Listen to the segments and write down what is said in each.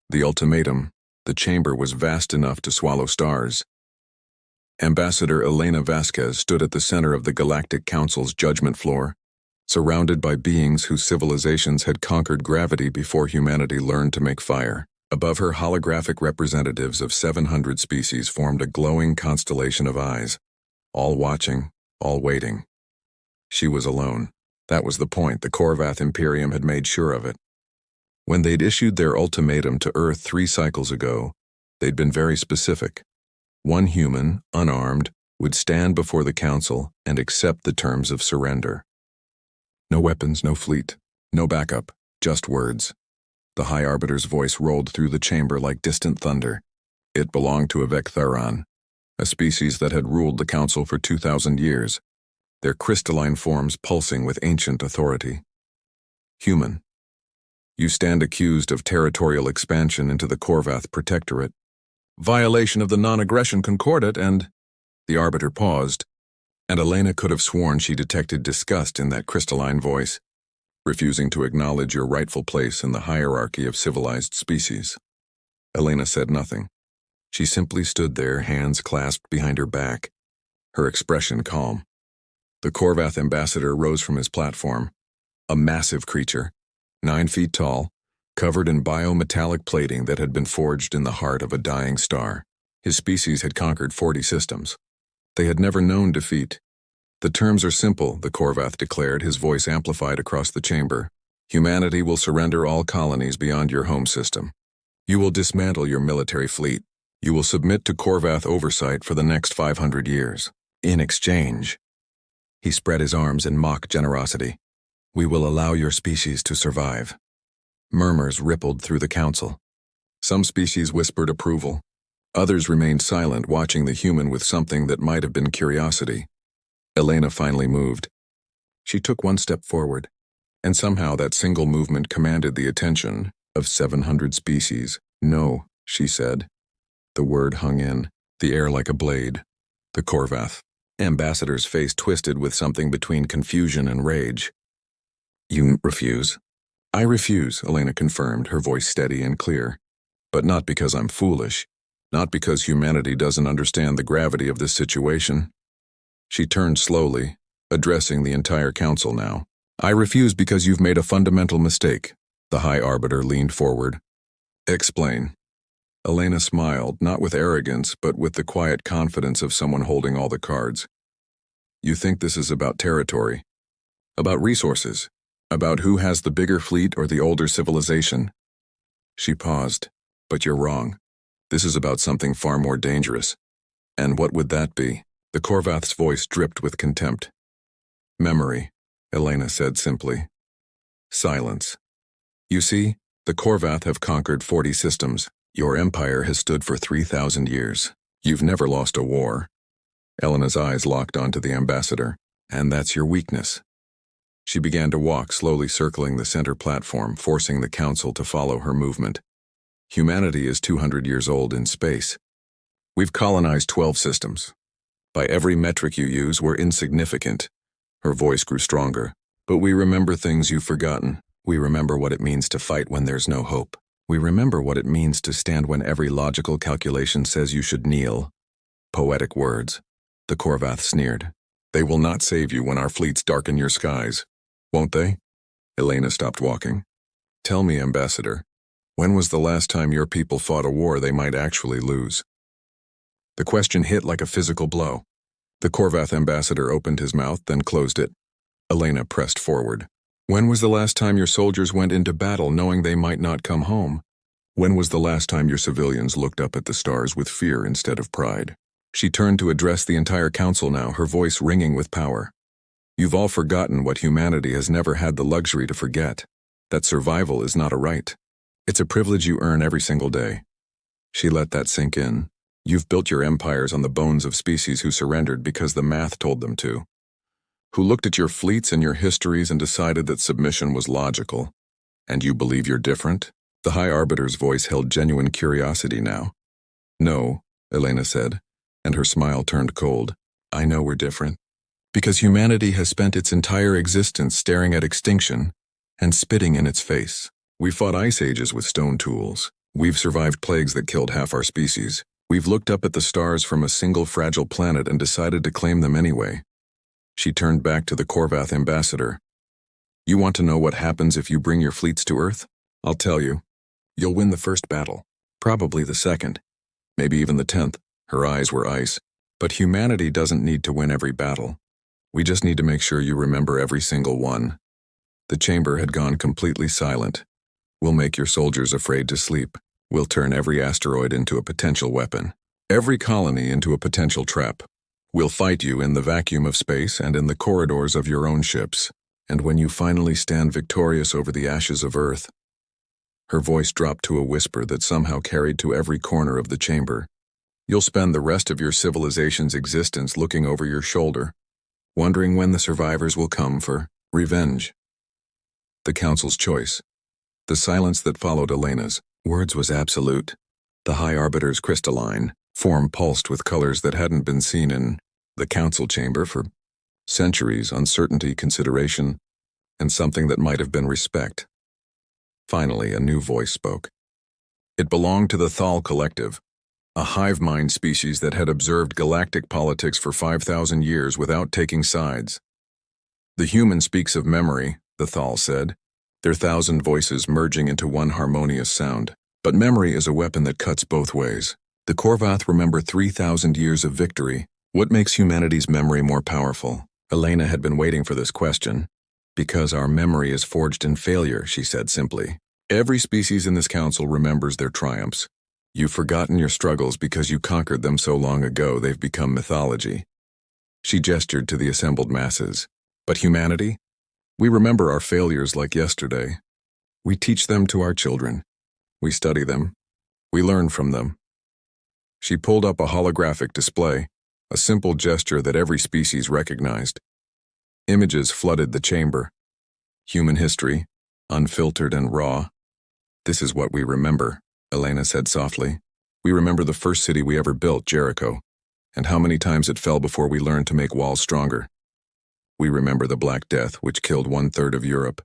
The ultimatum. The chamber was vast enough to swallow stars. Ambassador Elena Vasquez stood at the center of the Galactic Council's judgment floor, surrounded by beings whose civilizations had conquered gravity before humanity learned to make fire. Above her, holographic representatives of 700 species formed a glowing constellation of eyes, all watching, all waiting. She was alone. That was the point. The Korvath Imperium had made sure of it. When they'd issued their ultimatum to Earth 3 cycles ago, they'd been very specific. One human, unarmed, would stand before the Council and accept the terms of surrender. No weapons, no fleet, no backup, just words. The High Arbiter's voice rolled through the chamber like distant thunder. It belonged to Avectharon, a species that had ruled the Council for 2,000 years, their crystalline forms pulsing with ancient authority. Human. You stand accused of territorial expansion into the Korvath Protectorate, violation of the non-aggression concordat, and... The Arbiter paused, and Elena could have sworn she detected disgust in that crystalline voice, refusing to acknowledge your rightful place in the hierarchy of civilized species. Elena said nothing. She simply stood there, hands clasped behind her back, her expression calm. The Korvath ambassador rose from his platform, a massive creature, 9 feet tall, covered in biometallic plating that had been forged in the heart of a dying star. His species had conquered 40 systems. They had never known defeat. The terms are simple, the Korvath declared, his voice amplified across the chamber. Humanity will surrender all colonies beyond your home system. You will dismantle your military fleet. You will submit to Korvath oversight for the next 500 years. In exchange, he spread his arms in mock generosity. We will allow your species to survive. Murmurs rippled through the Council. Some species whispered approval. Others remained silent, watching the human with something that might have been curiosity. Elena finally moved. She took one step forward, and somehow that single movement commanded the attention of 700 species. No, she said. The word hung in the air like a blade. The Korvath ambassador's face twisted with something between confusion and rage. You refuse? I refuse, Elena confirmed, her voice steady and clear. But not because I'm foolish. Not because humanity doesn't understand the gravity of this situation. She turned slowly, addressing the entire Council now. I refuse because you've made a fundamental mistake. The High Arbiter leaned forward. Explain. Elena smiled, not with arrogance, but with the quiet confidence of someone holding all the cards. You think this is about territory, about resources, about who has the bigger fleet or the older civilization. She paused. But you're wrong. This is about something far more dangerous. And what would that be? The Korvath's voice dripped with contempt. Memory, Elena said simply. Silence. You see, the Korvath have conquered 40 systems. Your empire has stood for 3,000 years. You've never lost a war. Elena's eyes locked onto the ambassador. And that's your weakness. She began to walk, slowly circling the center platform, forcing the Council to follow her movement. Humanity is 200 years old in space. We've colonized 12 systems. By every metric you use, we're insignificant. Her voice grew stronger. But we remember things you've forgotten. We remember what it means to fight when there's no hope. We remember what it means to stand when every logical calculation says you should kneel. Poetic words. The Korvath sneered. They will not save you when our fleets darken your skies. Won't they? Elena stopped walking. Tell me, Ambassador, when was the last time your people fought a war they might actually lose? The question hit like a physical blow. The Korvath ambassador opened his mouth, then closed it. Elena pressed forward. When was the last time your soldiers went into battle knowing they might not come home? When was the last time your civilians looked up at the stars with fear instead of pride? She turned to address the entire Council now, her voice ringing with power. You've all forgotten what humanity has never had the luxury to forget. That survival is not a right. It's a privilege you earn every single day. She let that sink in. You've built your empires on the bones of species who surrendered because the math told them to. Who looked at your fleets and your histories and decided that submission was logical. And you believe you're different? The High Arbiter's voice held genuine curiosity now. No, Elena said, and her smile turned cold. I know we're different. Because humanity has spent its entire existence staring at extinction and spitting in its face. We fought ice ages with stone tools. We've survived plagues that killed half our species. We've looked up at the stars from a single fragile planet and decided to claim them anyway. She turned back to the Korvath ambassador. You want to know what happens if you bring your fleets to Earth? I'll tell you. You'll win the first battle. Probably the second. Maybe even the 10th. Her eyes were ice. But humanity doesn't need to win every battle. We just need to make sure you remember every single one. The chamber had gone completely silent. We'll make your soldiers afraid to sleep. We'll turn every asteroid into a potential weapon. Every colony into a potential trap. We'll fight you in the vacuum of space and in the corridors of your own ships. And when you finally stand victorious over the ashes of Earth, her voice dropped to a whisper that somehow carried to every corner of the chamber. You'll spend the rest of your civilization's existence looking over your shoulder, wondering when the survivors will come for revenge. The Council's choice. The silence that followed Elena's words was absolute. The High Arbiter's crystalline form pulsed with colors that hadn't been seen in the Council chamber for centuries: uncertainty, consideration, and something that might have been respect. Finally, a new voice spoke. It belonged to the Thal Collective, a hive mind species that had observed galactic politics for 5,000 years without taking sides. The human speaks of memory, the Thal said, their 1,000 voices merging into one harmonious sound. But memory is a weapon that cuts both ways. The Korvath remember 3,000 years of victory. What makes humanity's memory more powerful? Elena had been waiting for this question. Because our memory is forged in failure, she said simply. Every species in this council remembers their triumphs. You've forgotten your struggles because you conquered them so long ago they've become mythology. She gestured to the assembled masses. But humanity? We remember our failures like yesterday. We teach them to our children. We study them. We learn from them. She pulled up a holographic display, a simple gesture that every species recognized. Images flooded the chamber. Human history, unfiltered and raw. This is what we remember, Elena said softly. We remember the first city we ever built, Jericho, and how many times it fell before we learned to make walls stronger. We remember the Black Death, which killed 1/3 of Europe,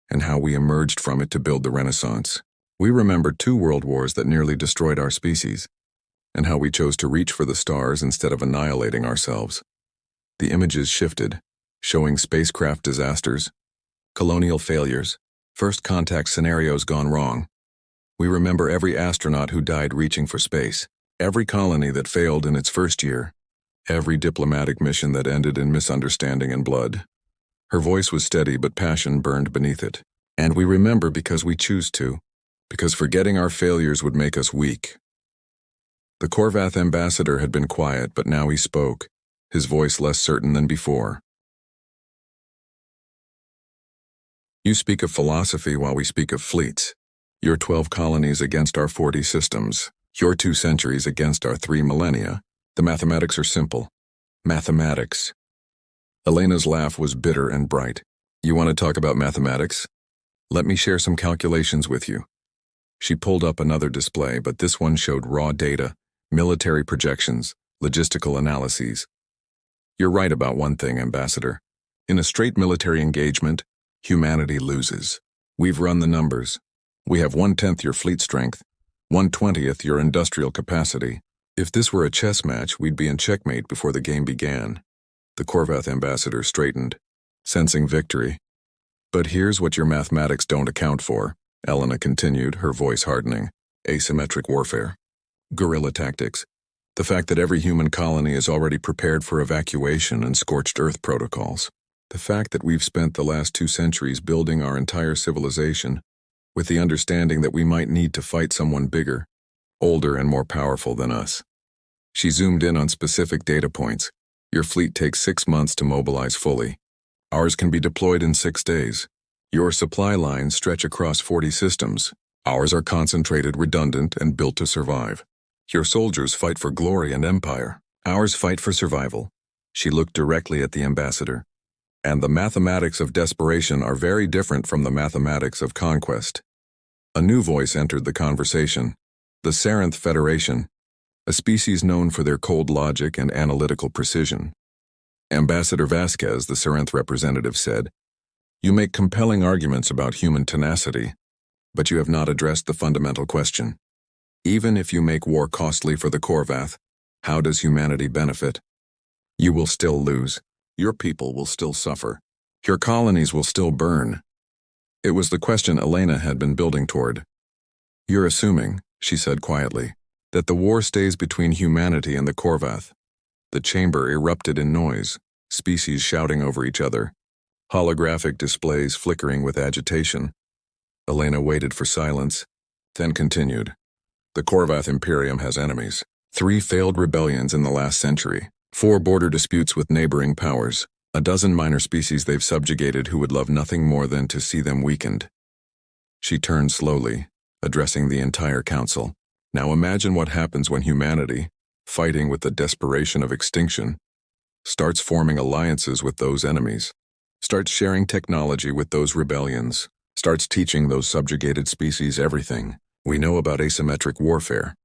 and how we emerged from it to build the Renaissance. We remember 2 world wars that nearly destroyed our species, and how we chose to reach for the stars instead of annihilating ourselves. The images shifted, showing spacecraft disasters, colonial failures, first contact scenarios gone wrong. We remember every astronaut who died reaching for space, every colony that failed in its first year, every diplomatic mission that ended in misunderstanding and blood. Her voice was steady, but passion burned beneath it. And we remember because we choose to, because forgetting our failures would make us weak. The Korvath ambassador had been quiet, but now he spoke, his voice less certain than before. You speak of philosophy while we speak of fleets. Your 12 colonies against our 40 systems. Your 2 centuries against our 3 millennia. The mathematics are simple. Mathematics. Elena's laugh was bitter and bright. You want to talk about mathematics? Let me share some calculations with you. She pulled up another display, but this one showed raw data, military projections, logistical analyses. You're right about one thing, Ambassador. In a straight military engagement, humanity loses. We've run the numbers. We have 1/10 your fleet strength, 1/20 your industrial capacity. If this were a chess match, we'd be in checkmate before the game began. The Korvath ambassador straightened, sensing victory. But here's what your mathematics don't account for, Elena continued, her voice hardening. Asymmetric warfare. Guerrilla tactics. The fact that every human colony is already prepared for evacuation and scorched earth protocols. The fact that we've spent the last 2 centuries building our entire civilization with the understanding that we might need to fight someone bigger, older and more powerful than us. She zoomed in on specific data points. Your fleet takes 6 months to mobilize fully. Ours can be deployed in 6 days. Your supply lines stretch across 40 systems. Ours are concentrated, redundant, and built to survive. Your soldiers fight for glory and empire. Ours fight for survival. She looked directly at the ambassador. And the mathematics of desperation are very different from the mathematics of conquest. A new voice entered the conversation. The Saranth Federation, a species known for their cold logic and analytical precision. Ambassador Vasquez, the Saranth representative, said, "You make compelling arguments about human tenacity, but you have not addressed the fundamental question. Even if you make war costly for the Korvath, how does humanity benefit? You will still lose. Your people will still suffer. Your colonies will still burn. It was the question Elena had been building toward. You're assuming, she said quietly, that the war stays between humanity and the Korvath. The chamber erupted in noise, species shouting over each other, holographic displays flickering with agitation. Elena waited for silence, then continued. The Korvath Imperium has enemies. 3 failed rebellions in the last century, 4 border disputes with neighboring powers, a dozen minor species they've subjugated who would love nothing more than to see them weakened. She turned slowly, addressing the entire council. Now imagine what happens when humanity, fighting with the desperation of extinction, starts forming alliances with those enemies, starts sharing technology with those rebellions, starts teaching those subjugated species everything we know about asymmetric warfare.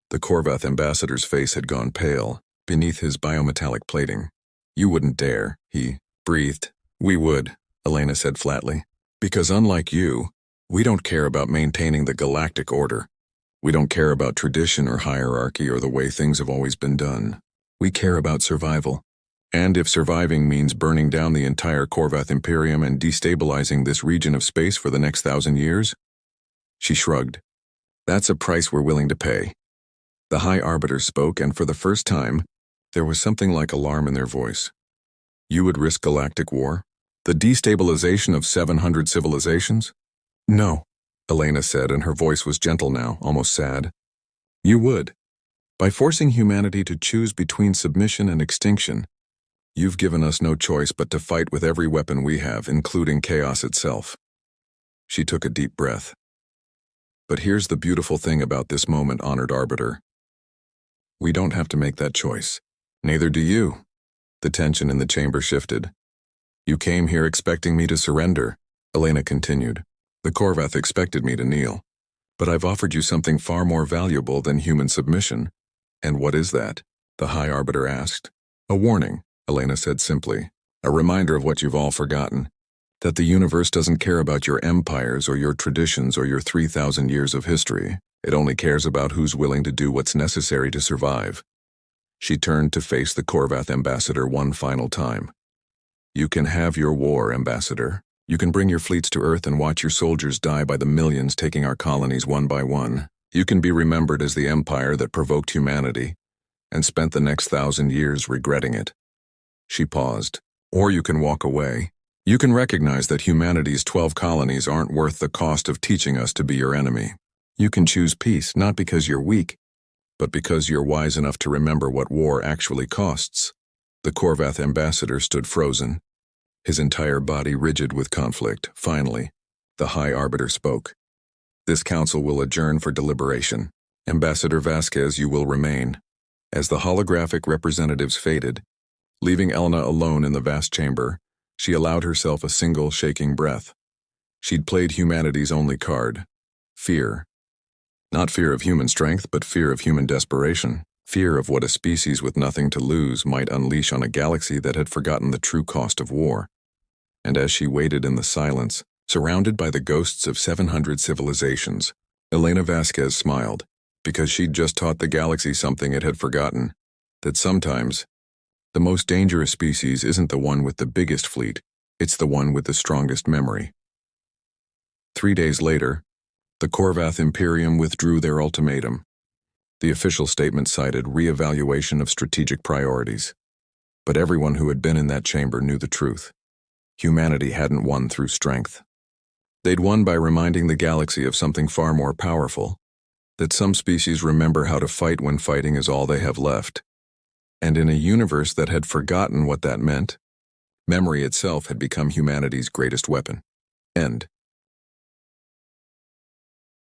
The Korvath ambassador's face had gone pale, beneath his biometallic plating. You wouldn't dare, he breathed. We would, Elena said flatly. Because unlike you, we don't care about maintaining the galactic order. We don't care about tradition or hierarchy or the way things have always been done. We care about survival. And if surviving means burning down the entire Korvath Imperium and destabilizing this region of space for the next 1,000 years? She shrugged. That's a price we're willing to pay. The High Arbiter spoke, and for the first time, there was something like alarm in their voice. You would risk galactic war? The destabilization of 700 civilizations? No, Elena said, and her voice was gentle now, almost sad. You would. By forcing humanity to choose between submission and extinction, you've given us no choice but to fight with every weapon we have, including chaos itself. She took a deep breath. But here's the beautiful thing about this moment, honored Arbiter. We don't have to make that choice. Neither do you. The tension in the chamber shifted. You came here expecting me to surrender, Elena continued. The Korvath expected me to kneel. But I've offered you something far more valuable than human submission. And what is that? The High Arbiter asked. A warning, Elena said simply. A reminder of what you've all forgotten. That the universe doesn't care about your empires or your traditions or your 3,000 years of history. It only cares about who's willing to do what's necessary to survive. She turned to face the Korvath ambassador one final time. You can have your war, ambassador. You can bring your fleets to Earth and watch your soldiers die by the millions, taking our colonies one by one. You can be remembered as the empire that provoked humanity and spent the next 1,000 years regretting it. She paused. Or you can walk away. You can recognize that humanity's 12 colonies aren't worth the cost of teaching us to be your enemy. You can choose peace, not because you're weak, but because you're wise enough to remember what war actually costs. The Korvath ambassador stood frozen, his entire body rigid with conflict. Finally, the High Arbiter spoke. This council will adjourn for deliberation. Ambassador Vasquez, you will remain. As the holographic representatives faded, leaving Elena alone in the vast chamber, she allowed herself a single shaking breath. She'd played humanity's only card. Fear. Not fear of human strength, but fear of human desperation. Fear of what a species with nothing to lose might unleash on a galaxy that had forgotten the true cost of war. And as she waited in the silence, surrounded by the ghosts of 700 civilizations, Elena Vasquez smiled, because she'd just taught the galaxy something it had forgotten, that sometimes the most dangerous species isn't the one with the biggest fleet, it's the one with the strongest memory. 3 days later, the Korvath Imperium withdrew their ultimatum. The official statement cited re-evaluation of strategic priorities. But everyone who had been in that chamber knew the truth. Humanity hadn't won through strength. They'd won by reminding the galaxy of something far more powerful, that some species remember how to fight when fighting is all they have left. And in a universe that had forgotten what that meant, memory itself had become humanity's greatest weapon. End.